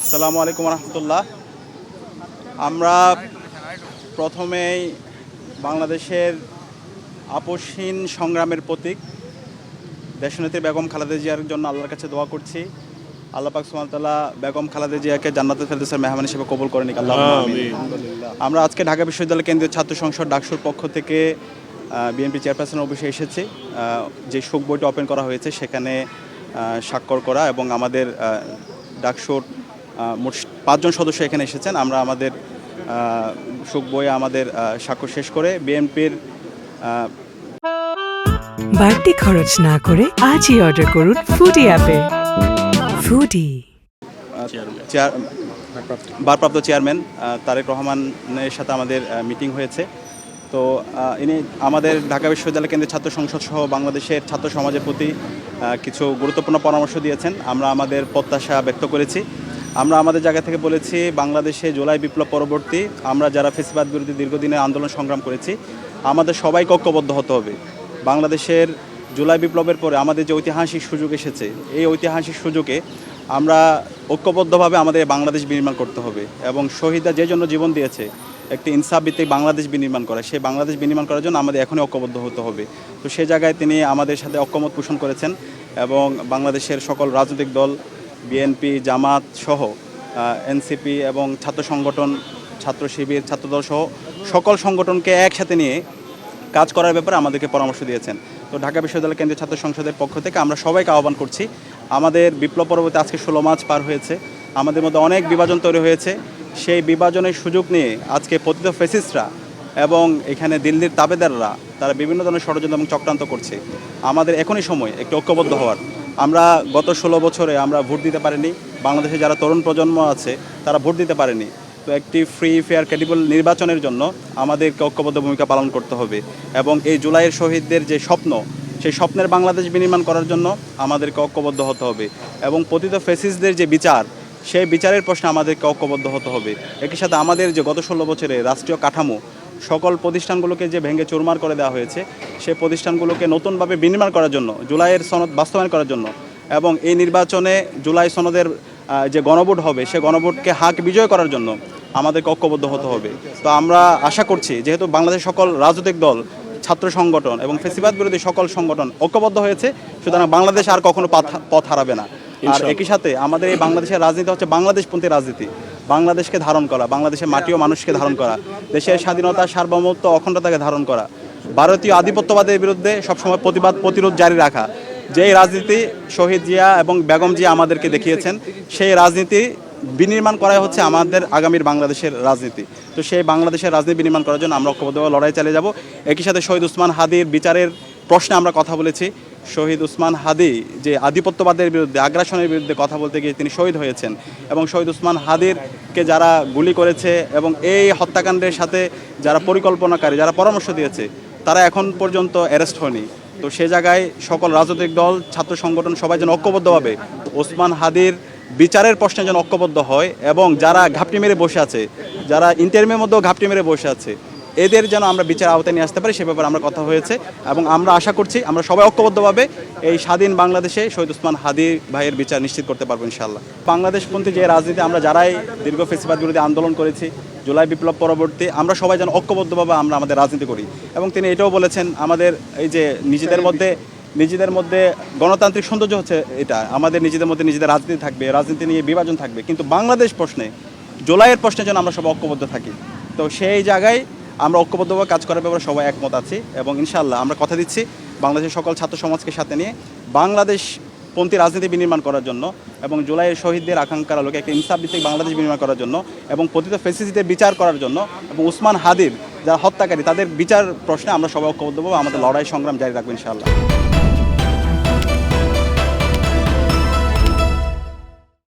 আসসালামু আলাইকুম রহমতুল্লাহ। আমরা প্রথমেই বাংলাদেশের আপসহীন সংগ্রামের প্রতীক দেশনেত্রী বেগম খালেদা জিয়ার জন্য আল্লাহর কাছে দোয়া করছি। আল্লাহ পাক সুবহানাহু ওয়া তাআলা বেগম খালেদা জিয়াকে জান্নাতুল ফেরদৌসের মেহমান হিসেবে কবুল করে নিক। আল্লাহুম্মা আমিন। আমরা আজকে ঢাকা বিশ্ববিদ্যালয় কেন্দ্রীয় ছাত্র সংসদ ডাকসুর পক্ষ থেকে বিএনপি চেয়ারপারসনের অফিসে এসেছি। যে শোক বইটি ওপেন করা হয়েছে সেখানে স্বাক্ষর করা এবং আমাদের ডাকসুর মোট 5 জন সদস্য এখানে এসেছেন। আমরা আমাদের শোক বইয়ে আমাদের স্বাক্ষর শেষ করে বিএনপির বাড়তি খরচ না করে আজই অর্ডার করুন ফুডি অ্যাপে। ফুডি ভারপ্রাপ্ত চেয়ারম্যান তারেক রহমানের সাথে আমাদের মিটিং হয়েছে। তো ইনি আমাদের ঢাকা বিশ্ববিদ্যালয় কেন্দ্রের ছাত্র সংসদ সহ বাংলাদেশের ছাত্র সমাজের প্রতি কিছু গুরুত্বপূর্ণ পরামর্শ দিয়েছেন। আমরা আমাদের প্রত্যাশা ব্যক্ত করেছি। আমরা আমাদের জায়গা থেকে বলেছি, বাংলাদেশে জুলাই বিপ্লব পরবর্তী আমরা যারা ফ্যাসিবাদ বিরোধী দীর্ঘদিনের আন্দোলন সংগ্রাম করেছি, আমাদের সবাইকে ঐক্যবদ্ধ হতে হবে। বাংলাদেশের জুলাই বিপ্লবের পরে আমাদের যে ঐতিহাসিক সুযোগ এসেছে, এই ঐতিহাসিক সুযোগে আমরা ঐক্যবদ্ধভাবে আমাদের বাংলাদেশ বিনির্মাণ করতে হবে এবং শহীদরা যে জন্য জীবন দিয়েছে একটি ইনসাফ ভিত্তিক বাংলাদেশ বিনির্মাণ করা, সেই বাংলাদেশ বিনির্মাণ করার জন্য আমাদের এখনই ঐক্যবদ্ধ হতে হবে। তো সেই জায়গায় তিনি আমাদের সাথে ঐক্যমত পোষণ করেছেন এবং বাংলাদেশের সকল রাজনৈতিক দল, বিএনপি, জামাত সহ এনসিপি এবং ছাত্র সংগঠন, ছাত্র শিবির, ছাত্রদল সহ সকল সংগঠনকে একসাথে নিয়ে কাজ করার ব্যাপারে আমাদেরকে পরামর্শ দিয়েছেন। তো ঢাকা বিশ্ববিদ্যালয় কেন্দ্রীয় ছাত্র সংসদের পক্ষ থেকে আমরা সবাইকে আহ্বান করছি, আমাদের বিপ্লব পরবর্তী আজকে 16 মার্চ পার হয়েছে, আমাদের মধ্যে অনেক বিভাজন তৈরি হয়েছে। সেই বিভাজনের সুযোগ নিয়ে আজকে পতিত ফ্যাসিস্টরা এবং এখানে দিল্লির তাবেদাররা তারা বিভিন্ন ধরনের ষড়যন্ত্র এবং চক্রান্ত করছে। আমাদের এখনই সময় একটু ঐক্যবদ্ধ হওয়ার। আমরা গত 16 বছরে আমরা ভোট দিতে পারিনি, বাংলাদেশে যারা তরুণ প্রজন্ম আছে তারা ভোট দিতে পারেনি। তো একটি ফ্রি, ফেয়ার, ক্রেডিবল নির্বাচনের জন্য আমাদেরকে ঐক্যবদ্ধ ভূমিকা পালন করতে হবে এবং এই জুলাইয়ের শহীদদের যে স্বপ্ন, সেই স্বপ্নের বাংলাদেশ বিনির্মাণ করার জন্য আমাদেরকে ঐক্যবদ্ধ হতে হবে এবং পতিত ফ্যাসিস্টদের যে বিচার, সেই বিচারের প্রশ্নে আমাদেরকে ঐক্যবদ্ধ হতে হবে। একই সাথে আমাদের যে গত 16 বছরে রাষ্ট্রীয় কাঠামো, সকল প্রতিষ্ঠানগুলোকে যে ভেঙে চুরমার করে দেওয়া হয়েছে, সেই প্রতিষ্ঠানগুলোকে নতুনভাবে বিনির্মাণ করার জন্য, জুলাইয়ের সনদ বাস্তবায়ন করার জন্য এবং এই নির্বাচনে জুলাই সনদের যে গণভোট হবে, সে গণভোটকে হাক বিজয় করার জন্য আমাদেরকে ঐক্যবদ্ধ হতে হবে। তো আমরা আশা করছি, যেহেতু বাংলাদেশের সকল রাজনৈতিক দল, ছাত্র সংগঠন এবং ফ্যাসিবাদ বিরোধী সকল সংগঠন ঐক্যবদ্ধ হয়েছে, সুতরাং বাংলাদেশ আর কখনো পথ হারাবে না। আর একই সাথে আমাদের এই বাংলাদেশের রাজনীতি হচ্ছে বাংলাদেশপন্থী রাজনীতি। বাংলাদেশকে ধারণ করা, বাংলাদেশের মাটি ও মানুষকে ধারণ করা, দেশের স্বাধীনতা, সার্বভৌমত্ব, অখণ্ডতাকে ধারণ করা, ভারতীয় আধিপত্যবাদের বিরুদ্ধে সবসময় প্রতিবাদ প্রতিরোধ জারি রাখা। যেই রাজনীতি শহীদ জিয়া এবং বেগম জিয়া আমাদেরকে দেখিয়েছেন, সেই রাজনীতি বিনির্মাণ করাই হচ্ছে আমাদের আগামীর বাংলাদেশের রাজনীতি। তো সেই বাংলাদেশের রাজনীতি বিনির্মাণ করার জন্য আমরা ঐক্যবদ্ধভাবে লড়াই চালিয়ে যাব। একই সাথে শহীদ ওসমান হাদির বিচারের প্রশ্নে আমরা কথা বলেছি। শহীদ ওসমান হাদি যে আধিপত্যবাদের বিরুদ্ধে, আগ্রাসনের বিরুদ্ধে কথা বলতে গিয়ে তিনি শহীদ হয়েছেন এবং শহীদ ওসমান হাদিরকে যারা গুলি করেছে এবং এই হত্যাকাণ্ডের সাথে যারা পরিকল্পনাকারী, যারা পরামর্শ দিয়েছে, তারা এখন পর্যন্ত অ্যারেস্ট হয়নি। তো সে জায়গায় সকল রাজনৈতিক দল, ছাত্র সংগঠন সবাই যেন ঐক্যবদ্ধভাবে ওসমান হাদির বিচারের প্রশ্নে যেন ঐক্যবদ্ধ হয় এবং যারা ঘাপটি মেরে বসে আছে, যারা ইন্টারভিউর মধ্যেও ঘাপটি মেরে বসে আছে, এদের যেন আমরা বিচার আওতায় নিয়ে আসতে পারি, সে ব্যাপারে আমরা কথা হয়েছে এবং আমরা আশা করছি আমরা সবাই ঐক্যবদ্ধভাবে এই স্বাধীন বাংলাদেশে শহীদ ওসমান হাদি ভাইয়ের বিচার নিশ্চিত করতে পারবো ইনশাআল্লাহ। বাংলাদেশপন্থী যে রাজনীতি, আমরা যারাই দীর্ঘ ফ্যাসিবাদ বিরোধী আন্দোলন করেছি, জুলাই বিপ্লব পরবর্তী আমরা সবাই যেন ঐক্যবদ্ধভাবে আমরা আমাদের রাজনীতি করি। এবং তিনি এটাও বলেছেন, আমাদের এই যে নিজেদের মধ্যে গণতান্ত্রিক সৌন্দর্য হচ্ছে এটা, আমাদের নিজেদের মধ্যে নিজেদের রাজনীতি থাকবে, রাজনীতি নিয়ে বিভাজন থাকবে, কিন্তু বাংলাদেশ প্রশ্নে, জুলাইয়ের প্রশ্নে যেন আমরা সবাই ঐক্যবদ্ধ থাকি। তো সেই জায়গায় আমরা ঐক্যবদ্ধভাবে কাজ করার ব্যাপারে সবাই একমত আছি এবং ইনশাআল্লাহ আমরা কথা দিচ্ছি বাংলাদেশের সকল ছাত্র সমাজকে সাথে নিয়ে বাংলাদেশপন্থী রাজনীতি বিনির্মাণ করার জন্য এবং জুলাইয়ের শহীদদের আকাঙ্ক্ষার আলোকে একটা ইনসাফ ভিত্তিক বাংলাদেশ বিনির্মাণ করার জন্য এবং পতিত ফ্যাসিস্টদের বিচার করার জন্য এবং ওসমান হাদির যারা হত্যাকারী তাদের বিচার প্রশ্নে আমরা সবাই ঐক্যবদ্ধভাবে আমাদের লড়াই সংগ্রাম জারি রাখবো ইনশাআল্লাহ।